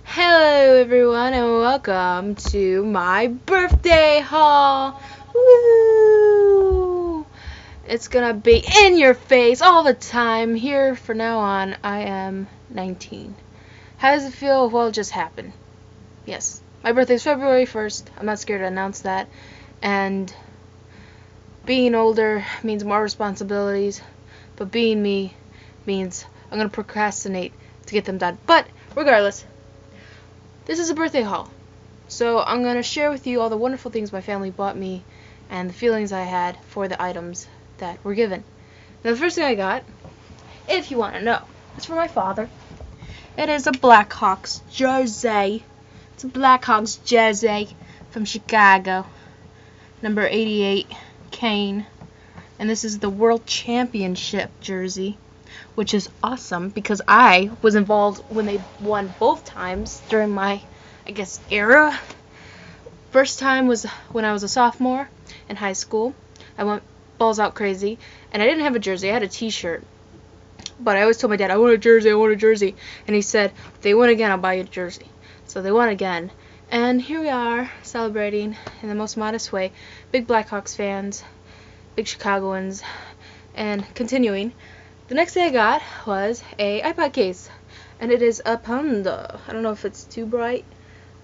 Hello everyone and welcome to my birthday haul. Woo! It's gonna be in your face all the time. Here from now on, I am 19. How does it feel? Well, it just happened. Yes, my birthday is February 1st. I'm not scared to announce that. And being older means more responsibilities, but being me means I'm gonna procrastinate to get them done. But regardless, this is a birthday haul, so I'm going to share with you all the wonderful things my family bought me and the feelings I had for the items that were given. Now, the first thing I got, if you want to know, is for my father. It is a Blackhawks jersey. It's a Blackhawks jersey from Chicago, number 88, Kane. And this is the World Championship jersey, which is awesome because I was involved when they won both times during my, I guess, era. First time was when I was a sophomore in high school. I went balls out crazy, and I didn't have a jersey. I had a t-shirt, but I always told my dad, I want a jersey, I want a jersey. And he said, if they win again, I'll buy you a jersey. So they won again. And here we are, celebrating in the most modest way. Big Blackhawks fans, big Chicagoans, and continuing. The next thing I got was a iPod case, and it is a panda. I don't know if it's too bright,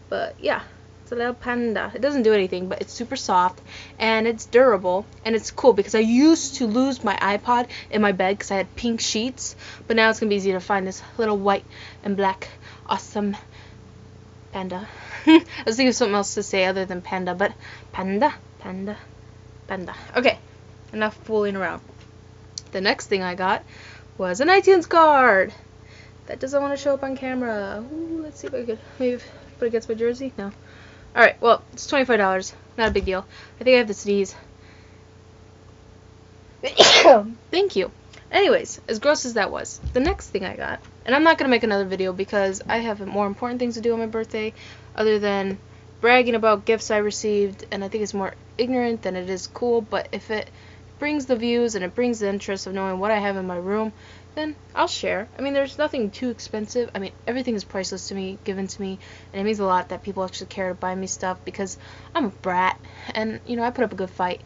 but yeah, it's a little panda. It doesn't do anything, but it's super soft, and it's durable, and it's cool because I used to lose my iPod in my bed because I had pink sheets, but now it's going to be easy to find this little white and black awesome panda. I was thinking of something else to say other than panda, but panda, panda, panda. Okay, enough fooling around. The next thing I got was an iTunes card. That doesn't want to show up on camera. Ooh, let's see if I could maybe put it against my jersey. No. Alright, well, it's $25. Not a big deal. I think I have the sneeze. Thank you. Anyways, as gross as that was, the next thing I got, and I'm not going to make another video because I have more important things to do on my birthday other than bragging about gifts I received, and I think it's more ignorant than it is cool, but if it brings the views and it brings the interest of knowing what I have in my room, then I'll share. I mean, there's nothing too expensive. I mean, everything is priceless to me, given to me, and it means a lot that people actually care to buy me stuff because I'm a brat and, you know, I put up a good fight.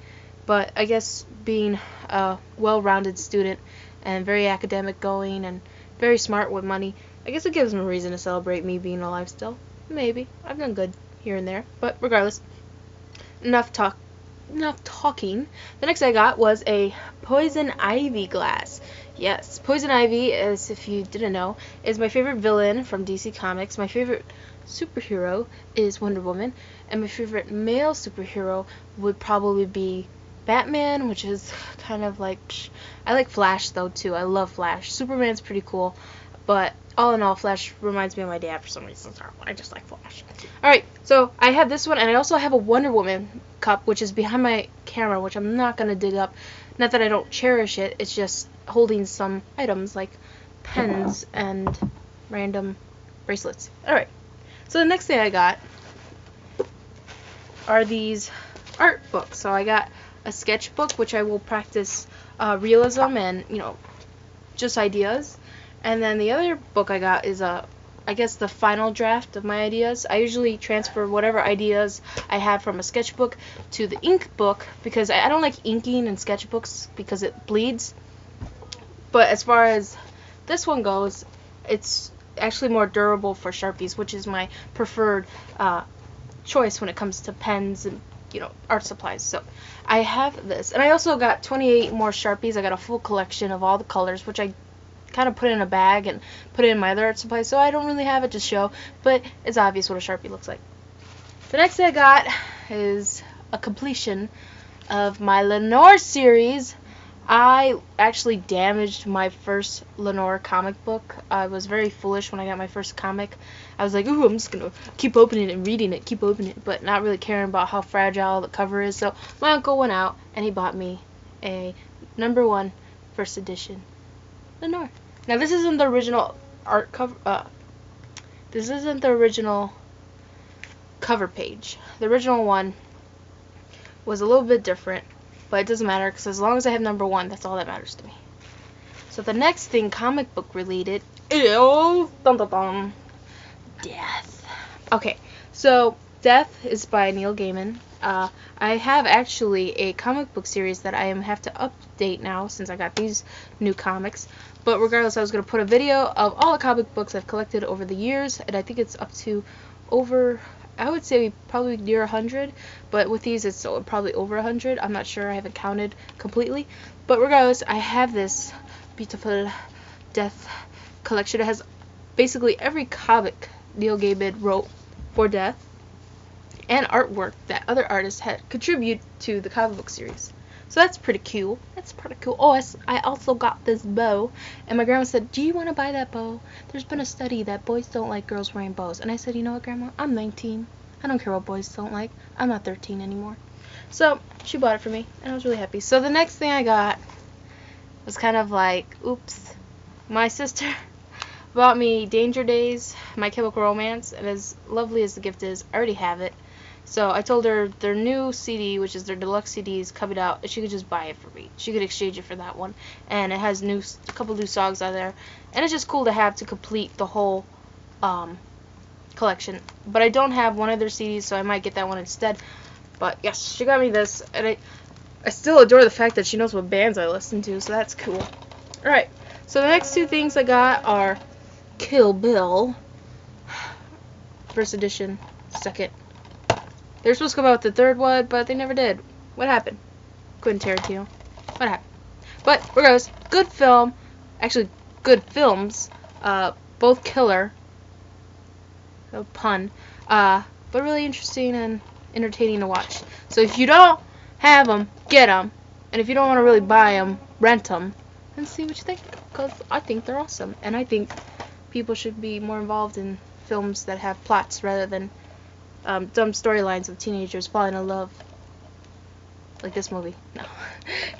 But I guess being a well-rounded student and very academic going and very smart with money, I guess it gives them a reason to celebrate me being alive still. Maybe. I've done good here and there. But regardless, enough talking. The next I got was a Poison Ivy glass. Yes, Poison Ivy, as if you didn't know, is my favorite villain from DC Comics. My favorite superhero is Wonder Woman, and my favorite male superhero would probably be Batman, which is kind of like, I like Flash though too. I love Flash. Superman's pretty cool, but all in all, Flash reminds me of my dad for some reason. So I just like Flash. Alright, so I have this one, and I also have a Wonder Woman cup, which is behind my camera, which I'm not going to dig up. Not that I don't cherish it, it's just holding some items like pens and random bracelets. Alright, so the next thing I got are these art books. So I got a sketchbook, which I will practice realism and, you know, just ideas. And then the other book I got is I guess the final draft of my ideas. I usually transfer whatever ideas I have from a sketchbook to the ink book because I don't like inking in sketchbooks because it bleeds. But as far as this one goes, it's actually more durable for Sharpies, which is my preferred choice when it comes to pens and, you know, art supplies. So I have this, and I also got 28 more Sharpies. I got a full collection of all the colors, which I kind of put in a bag and put it in my other art supplies, so I don't really have it to show, but it's obvious what a Sharpie looks like. The next thing I got is a completion of my Lenore series. I actually damaged my first Lenore comic book. I was very foolish when I got my first comic. I was like, ooh, I'm just gonna keep opening it and reading it, keep opening it, but not really caring about how fragile the cover is. So my uncle went out and he bought me a #1 first edition Lenore. Now this isn't the original art cover. This isn't the original cover page. The original one was a little bit different, but it doesn't matter because as long as I have #1, that's all that matters to me. So the next thing comic book related is dum dum dum, death. Okay, so Death is by Neil Gaiman. I have actually a comic book series that I have to update now since I got these new comics. But regardless, I was going to put a video of all the comic books I've collected over the years, and I think it's up to over, I would say probably near 100, but with these it's probably over 100. I'm not sure, I haven't counted completely. But regardless, I have this beautiful Death collection. It has basically every comic Neil Gaiman wrote for Death, and artwork that other artists had contributed to the comic book series. So that's pretty cool. That's pretty cool. Oh, I also got this bow, and my grandma said, "Do you want to buy that bow? There's been a study that boys don't like girls wearing bows." And I said, "You know what, Grandma? I'm 19. I don't care what boys don't like. I'm not 13 anymore." So she bought it for me, and I was really happy. So the next thing I got was kind of like, oops. My sister bought me Danger Days, My Chemical Romance, and as lovely as the gift is, I already have it. So I told her their new CD, which is their deluxe CD, is coming out, and she could just buy it for me. She could exchange it for that one, and it has a couple new songs on there, and it's just cool to have to complete the whole collection. But I don't have one of their CDs, so I might get that one instead. But yes, she got me this, and I still adore the fact that she knows what bands I listen to, so that's cool. Alright, so the next two things I got are Kill Bill, first edition, second. They were supposed to come out with the third one, but they never did. What happened? Quentin Tarantino. What happened? But regardless, good film. Actually, good films. Both killer. No pun. But really interesting and entertaining to watch. So if you don't have them, get them. And if you don't want to really buy them, rent them. And see what you think. Because I think they're awesome. And I think people should be more involved in films that have plots rather than dumb storylines of teenagers falling in love. Like this movie. No.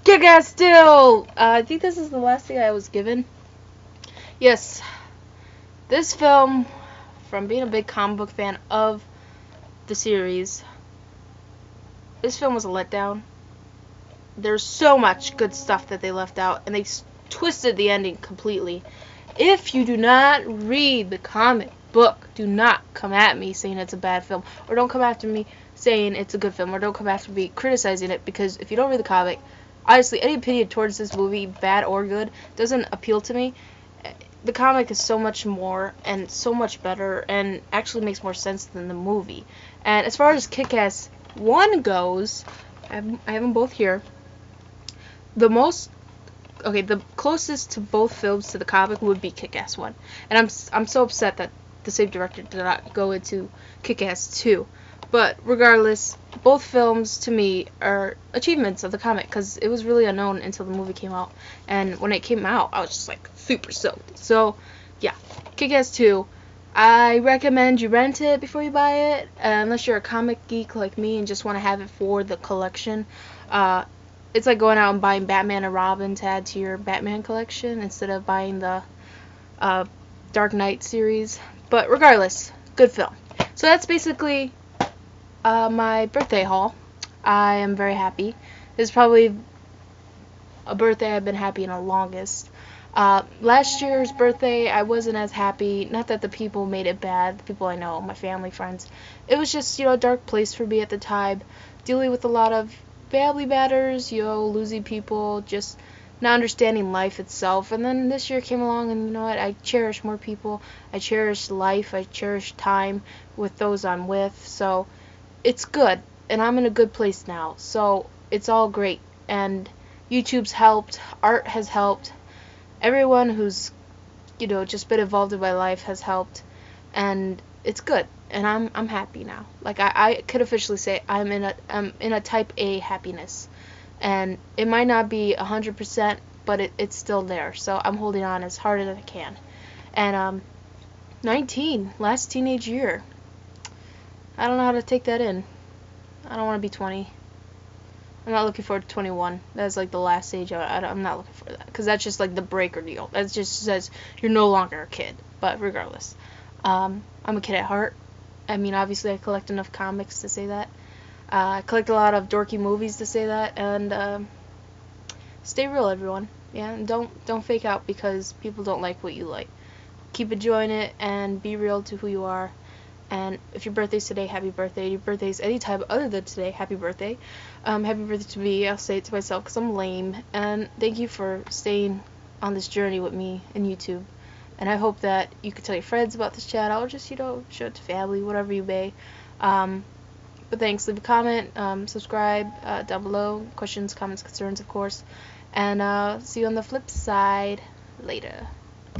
Kick-Ass 2! I think this is the last thing I was given. Yes. This film, from being a big comic book fan of the series, this film was a letdown. There's so much good stuff that they left out, and they twisted the ending completely. If you do not read the comic book, do not come at me saying it's a bad film, or don't come after me saying it's a good film, or don't come after me criticizing it, because if you don't read the comic, honestly, any opinion towards this movie, bad or good, doesn't appeal to me. The comic is so much more and so much better and actually makes more sense than the movie. And as far as Kick-Ass 1 goes, I have them both here. The closest to both films to the comic would be Kick-Ass 1. And I'm so upset that the same director did not go into Kick-Ass 2. But regardless, both films to me are achievements of the comic, because it was really unknown until the movie came out. And when it came out, I was just like super stoked. So yeah, Kick-Ass 2. I recommend you rent it before you buy it, unless you're a comic geek like me and just want to have it for the collection. It's like going out and buying Batman and Robin to add to your Batman collection instead of buying the Dark Knight series. But regardless, good film. So that's basically my birthday haul. I am very happy. This is probably a birthday I've been happy in the longest. Last year's birthday, I wasn't as happy. Not that the people made it bad. The people I know, my family, friends. It was just, a dark place for me at the time. Dealing with a lot of family matters, losing people, just not understanding life itself. And then this year came along, and you know what? I cherish more people. I cherish life. I cherish time with those I'm with. So it's good, and I'm in a good place now. So it's all great. And YouTube's helped. Art has helped. Everyone who's, just been involved in my life has helped. And it's good. And I'm happy now. Like I could officially say I'm in a type A happiness. And it might not be 100%, but it's still there. So I'm holding on as hard as I can. And 19, last teenage year. I don't know how to take that in. I don't want to be 20. I'm not looking forward to 21. That's like the last age. I'm not looking for that, because that's just like the breaker deal. That just says you're no longer a kid. But regardless, I'm a kid at heart. I mean, obviously I collect enough comics to say that. I collect a lot of dorky movies to say that. And stay real, everyone. Yeah, and don't fake out because people don't like what you like. Keep enjoying it and be real to who you are. And if your birthday's today, happy birthday. Your birthday's any time other than today, happy birthday. Happy birthday to me. I'll say it to myself because I'm lame. And thank you for staying on this journey with me in YouTube. And I hope that you can tell your friends about this channel, or just, show it to family, whatever you may. But thanks. Leave a comment, subscribe down below. Questions, comments, concerns, of course. And see you on the flip side later.